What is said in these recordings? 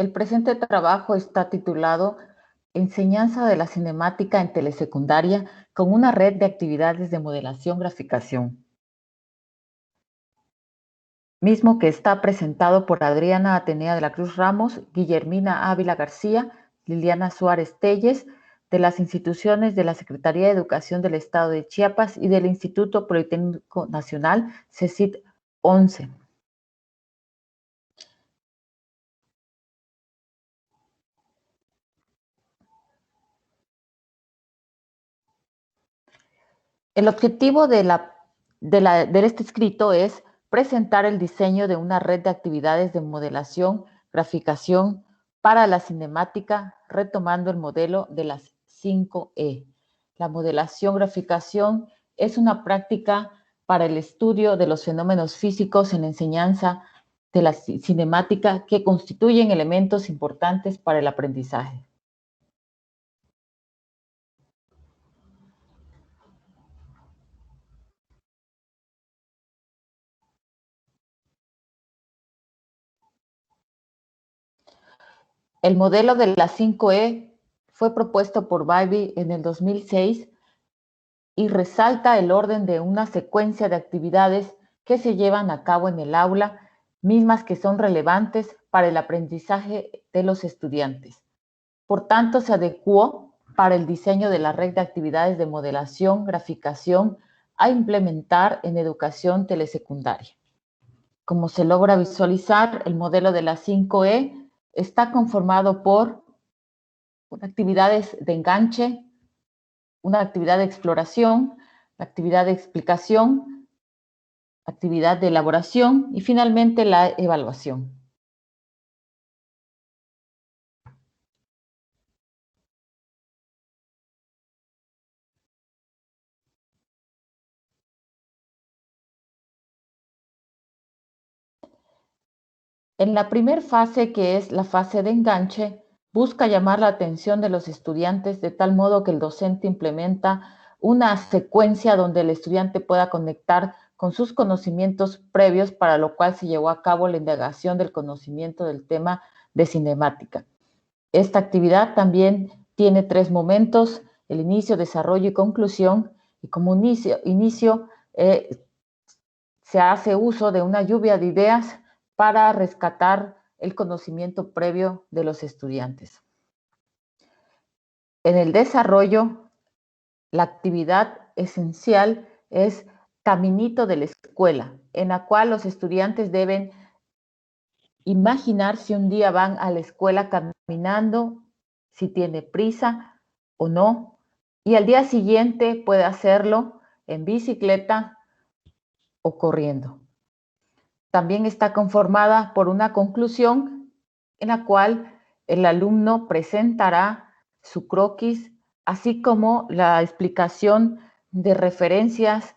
El presente trabajo está titulado Enseñanza de la cinemática en telesecundaria con una red de actividades de modelación graficación, mismo que está presentado por Adriana Atenea de la Cruz Ramos, Guillermina Ávila García, Liliana Suárez Telles, de las instituciones de la Secretaría de Educación del Estado de Chiapas y del Instituto Politécnico Nacional, CECIT 11. El objetivo de este escrito es presentar el diseño de una red de actividades de modelación, graficación para la cinemática, retomando el modelo de las 5E. La modelación, graficación es una práctica para el estudio de los fenómenos físicos en la enseñanza de la cinemática que constituyen elementos importantes para el aprendizaje. El modelo de la 5E fue propuesto por Bybee en el 2006 y resalta el orden de una secuencia de actividades que se llevan a cabo en el aula, mismas que son relevantes para el aprendizaje de los estudiantes. Por tanto, se adecuó para el diseño de la red de actividades de modelación, graficación a implementar en educación telesecundaria. Como se logra visualizar, el modelo de la 5E está conformado por actividades de enganche, una actividad de exploración, actividad de explicación, actividad de elaboración y finalmente la evaluación. En la primera fase, que es la fase de enganche, busca llamar la atención de los estudiantes de tal modo que el docente implementa una secuencia donde el estudiante pueda conectar con sus conocimientos previos, para lo cual se llevó a cabo la indagación del conocimiento del tema de cinemática. Esta actividad también tiene 3 momentos: el inicio, desarrollo y conclusión, y como inicio se hace uso de una lluvia de ideas para rescatar el conocimiento previo de los estudiantes. En el desarrollo, la actividad esencial es Caminito de la Escuela, en la cual los estudiantes deben imaginar si un día van a la escuela caminando, si tiene prisa o no, y al día siguiente puede hacerlo en bicicleta o corriendo. También está conformada por una conclusión en la cual el alumno presentará su croquis, así como la explicación de referencias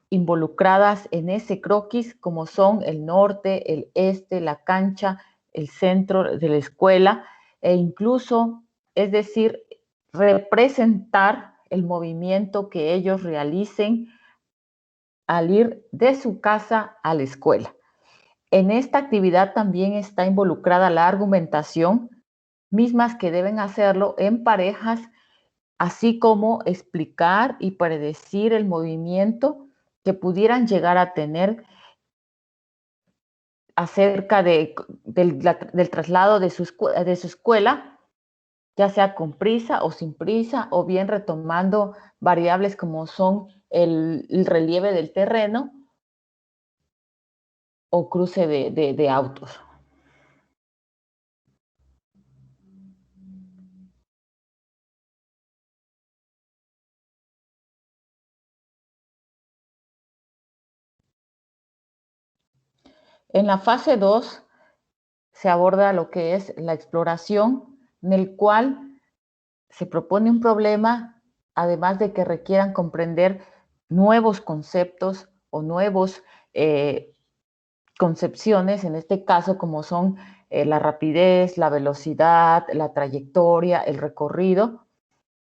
involucradas en ese croquis, como son el norte, el este, la cancha, el centro de la escuela, e incluso, es decir, representar el movimiento que ellos realicen al ir de su casa a la escuela. En esta actividad también está involucrada la argumentación, mismas que deben hacerlo en parejas, así como explicar y predecir el movimiento que pudieran llegar a tener acerca del traslado de su escuela, ya sea con prisa o sin prisa, o bien retomando variables como son el relieve del terreno o cruce de autos. En la fase 2 se aborda lo que es la exploración, en el cual se propone un problema, además de que requieran comprender nuevos conceptos o nuevos concepciones, en este caso como son la rapidez, la velocidad, la trayectoria, el recorrido.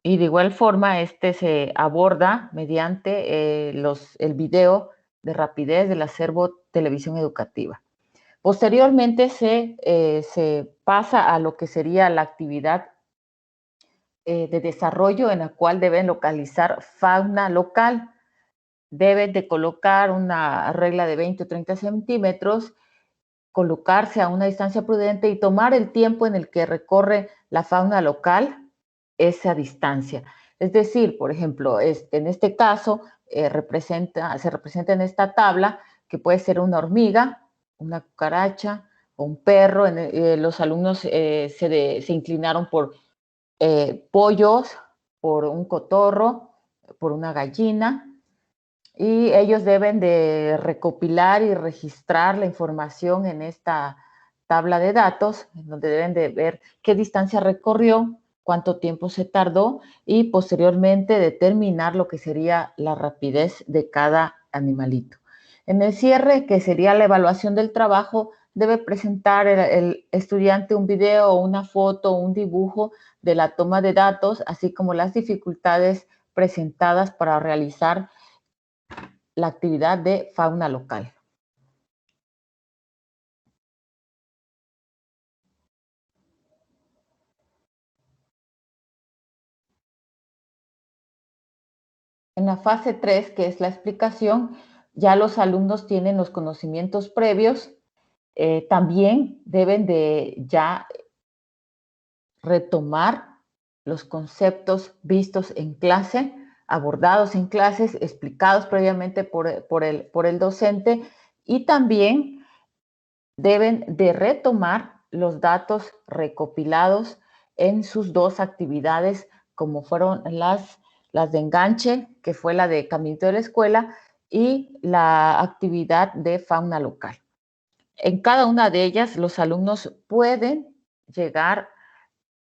Y de igual forma, este se aborda mediante el video de rapidez del acervo Televisión Educativa. Posteriormente se pasa a lo que sería la actividad de desarrollo en la cual deben localizar fauna local. Deben de colocar una regla de 20 o 30 centímetros, colocarse a una distancia prudente y tomar el tiempo en el que recorre la fauna local esa distancia. Es decir, por ejemplo, en este caso se representa en esta tabla que puede ser una hormiga, una cucaracha o un perro. Los alumnos se inclinaron por pollos, por un cotorro, por una gallina, y ellos deben de recopilar y registrar la información en esta tabla de datos, en donde deben de ver qué distancia recorrió, cuánto tiempo se tardó y posteriormente determinar lo que sería la rapidez de cada animalito. En el cierre, que sería la evaluación del trabajo, debe presentar el estudiante un video, una foto, un dibujo de la toma de datos, así como las dificultades presentadas para realizar la actividad de fauna local. En la fase 3, que es la explicación, ya los alumnos tienen los conocimientos previos, también deben de ya retomar los conceptos vistos en clase, abordados en clases, explicados previamente por el docente, y también deben de retomar los datos recopilados en sus dos actividades, como fueron las de enganche, que fue la de caminito de la escuela, y la actividad de fauna local. En cada una de ellas, los alumnos pueden llegar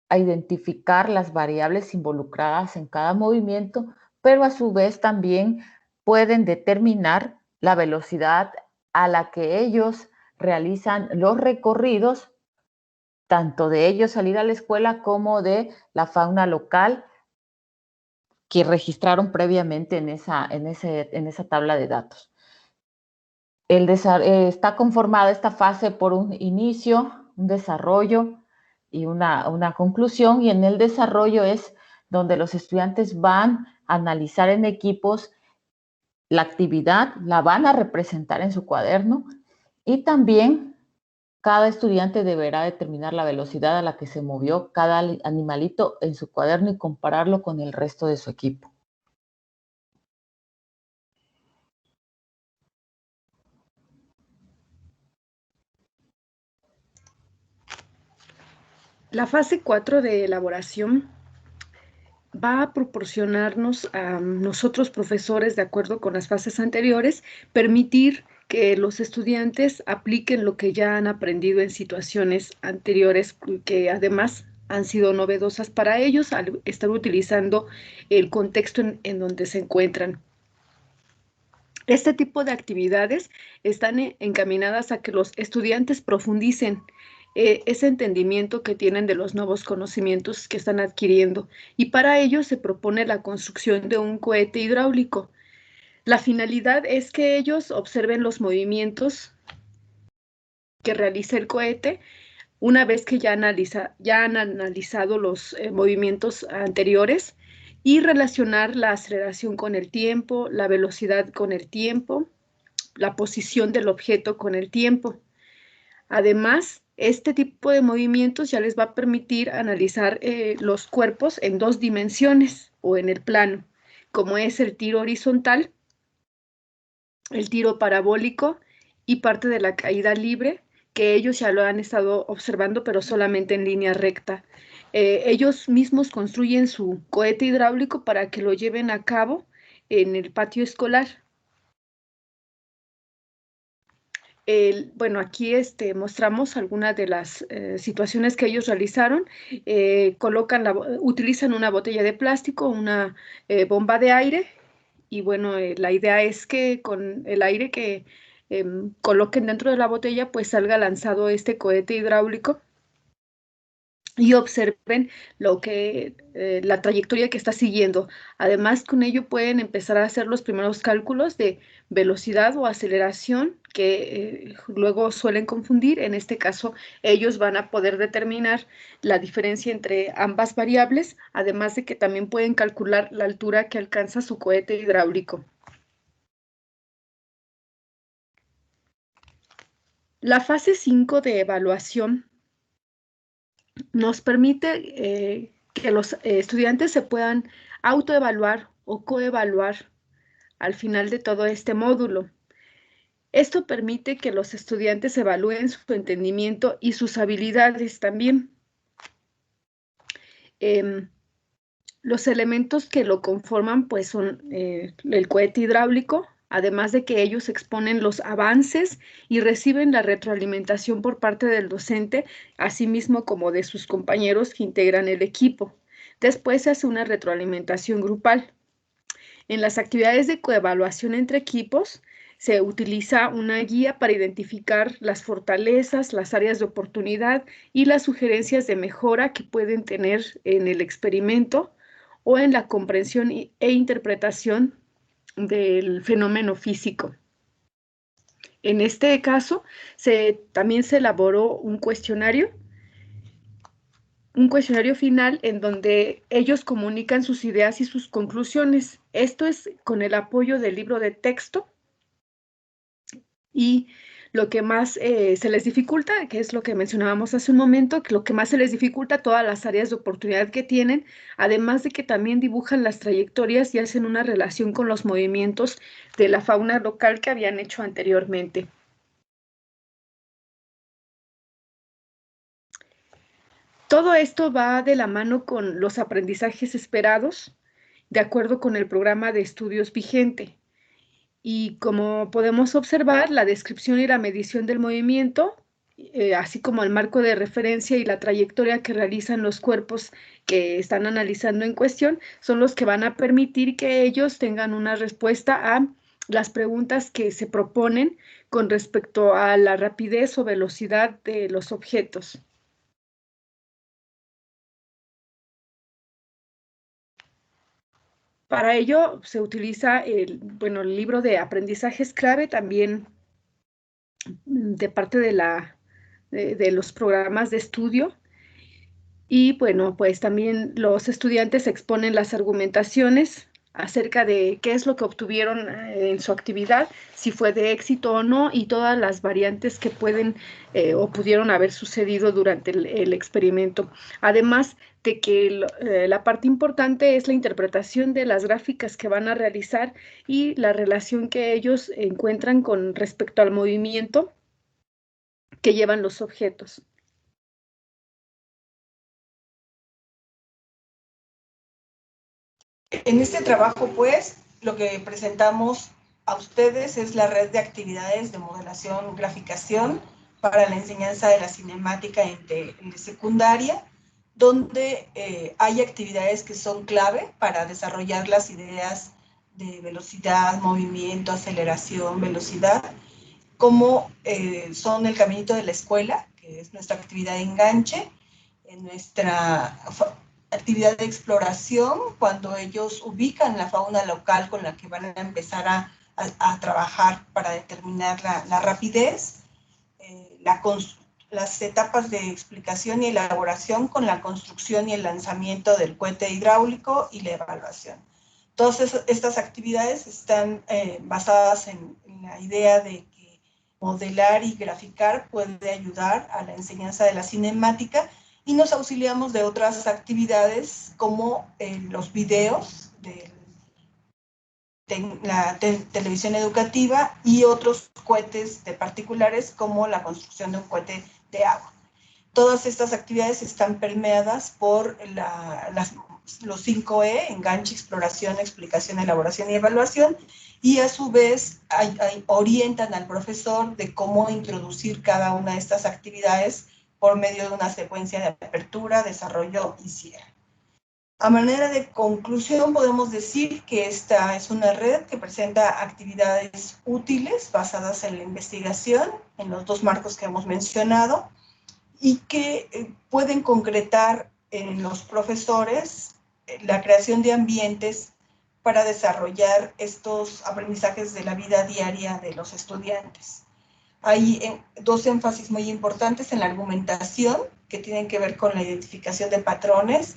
a identificar las variables involucradas en cada movimiento, pero a su vez también pueden determinar la velocidad a la que ellos realizan los recorridos, tanto de ellos salir a la escuela como de la fauna local que registraron previamente en esa tabla de datos. Está conformada esta fase por un inicio, un desarrollo y una conclusión, y en el desarrollo es donde los estudiantes van a analizar en equipos la actividad, la van a representar en su cuaderno, y también cada estudiante deberá determinar la velocidad a la que se movió cada animalito en su cuaderno y compararlo con el resto de su equipo. La fase 4 de elaboración va a proporcionarnos a nosotros profesores, de acuerdo con las fases anteriores, permitir que los estudiantes apliquen lo que ya han aprendido en situaciones anteriores, que además han sido novedosas para ellos al estar utilizando el contexto en donde se encuentran. Este tipo de actividades están encaminadas a que los estudiantes profundicen ese entendimiento que tienen de los nuevos conocimientos que están adquiriendo, y para ello se propone la construcción de un cohete hidráulico. La finalidad es que ellos observen los movimientos que realiza el cohete una vez que ya han analizado los movimientos anteriores, y relacionar la aceleración con el tiempo, la velocidad con el tiempo, la posición del objeto con el tiempo. Además, este tipo de movimientos ya les va a permitir analizar los cuerpos en dos dimensiones o en el plano, como es el tiro horizontal, el tiro parabólico y parte de la caída libre, que ellos ya lo han estado observando, pero solamente en línea recta. Ellos mismos construyen su cohete hidráulico para que lo lleven a cabo en el patio escolar. Bueno, aquí mostramos algunas de las situaciones que ellos realizaron. Utilizan una botella de plástico, una bomba de aire, y bueno, la idea es que con el aire que coloquen dentro de la botella, pues salga lanzado este cohete hidráulico y observen la trayectoria que está siguiendo. Además, con ello pueden empezar a hacer los primeros cálculos de velocidad o aceleración que luego suelen confundir. En este caso, ellos van a poder determinar la diferencia entre ambas variables, además de que también pueden calcular la altura que alcanza su cohete hidráulico. La fase 5 de evaluación nos permite que los estudiantes se puedan autoevaluar o coevaluar al final de todo este módulo. Esto permite que los estudiantes evalúen su entendimiento y sus habilidades también. Los elementos que lo conforman pues son el cohete hidráulico, además de que ellos exponen los avances y reciben la retroalimentación por parte del docente, asimismo como de sus compañeros que integran el equipo. Después se hace una retroalimentación grupal. En las actividades de coevaluación entre equipos, se utiliza una guía para identificar las fortalezas, las áreas de oportunidad y las sugerencias de mejora que pueden tener en el experimento o en la comprensión e interpretación del fenómeno físico. En este caso, también se elaboró un cuestionario final en donde ellos comunican sus ideas y sus conclusiones. Esto es con el apoyo del libro de texto y lo que más se les dificulta, que es lo que mencionábamos hace un momento, que lo que más se les dificulta, todas las áreas de oportunidad que tienen, además de que también dibujan las trayectorias y hacen una relación con los movimientos de la fauna local que habían hecho anteriormente. Todo esto va de la mano con los aprendizajes esperados, de acuerdo con el programa de estudios vigente. Y como podemos observar, la descripción y la medición del movimiento, así como el marco de referencia y la trayectoria que realizan los cuerpos que están analizando en cuestión, son los que van a permitir que ellos tengan una respuesta a las preguntas que se proponen con respecto a la rapidez o velocidad de los objetos. Para ello se utiliza el libro de aprendizajes clave también de parte de los programas de estudio. Y bueno, pues también los estudiantes exponen las argumentaciones acerca de qué es lo que obtuvieron en su actividad, si fue de éxito o no, y todas las variantes que pueden o pudieron haber sucedido durante el experimento. Además de que la parte importante es la interpretación de las gráficas que van a realizar y la relación que ellos encuentran con respecto al movimiento que llevan los objetos. En este trabajo, pues, lo que presentamos a ustedes es la red de actividades de modelación, graficación para la enseñanza de la cinemática en secundaria, donde hay actividades que son clave para desarrollar las ideas de velocidad, movimiento, aceleración, velocidad, como son el caminito de la escuela, que es nuestra actividad de enganche, en nuestra actividad de exploración, cuando ellos ubican la fauna local con la que van a empezar a trabajar para determinar la rapidez, las etapas de explicación y elaboración con la construcción y el lanzamiento del cohete hidráulico y la evaluación. Todas estas actividades están basadas en la idea de que modelar y graficar puede ayudar a la enseñanza de la cinemática, y nos auxiliamos de otras actividades como los videos de la televisión educativa y otros cohetes de particulares como la construcción de un cohete de agua. Todas estas actividades están permeadas por los 5E, enganche, exploración, explicación, elaboración y evaluación, y a su vez orientan al profesor de cómo introducir cada una de estas actividades por medio de una secuencia de apertura, desarrollo y cierre. A manera de conclusión, podemos decir que esta es una red que presenta actividades útiles basadas en la investigación, en los dos marcos que hemos mencionado, y que pueden concretar en los profesores la creación de ambientes para desarrollar estos aprendizajes de la vida diaria de los estudiantes. Hay dos énfasis muy importantes en la argumentación, que tienen que ver con la identificación de patrones,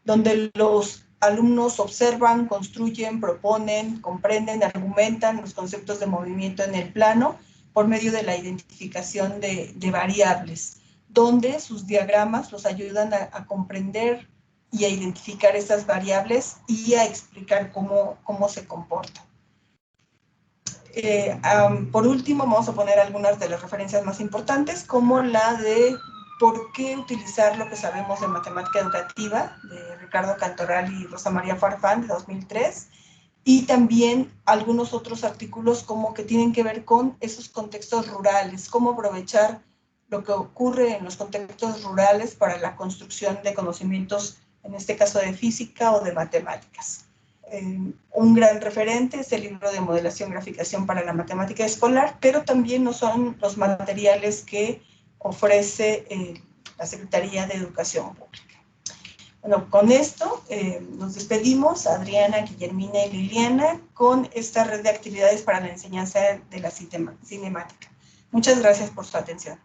donde los alumnos observan, construyen, proponen, comprenden, argumentan los conceptos de movimiento en el plano por medio de la identificación de variables, donde sus diagramas los ayudan a comprender y a identificar esas variables y a explicar cómo se comportan. Por último, vamos a poner algunas de las referencias más importantes, como la de por qué utilizar lo que sabemos de matemática educativa, de Ricardo Cantoral y Rosa María Farfán, de 2003, y también algunos otros artículos como que tienen que ver con esos contextos rurales, cómo aprovechar lo que ocurre en los contextos rurales para la construcción de conocimientos, en este caso de física o de matemáticas. Un gran referente es el libro de modelación graficación para la matemática escolar, pero también no son los materiales que ofrece la Secretaría de Educación Pública. Bueno, con esto nos despedimos, Adriana, Guillermina y Liliana, con esta red de actividades para la enseñanza de la cinemática. Muchas gracias por su atención.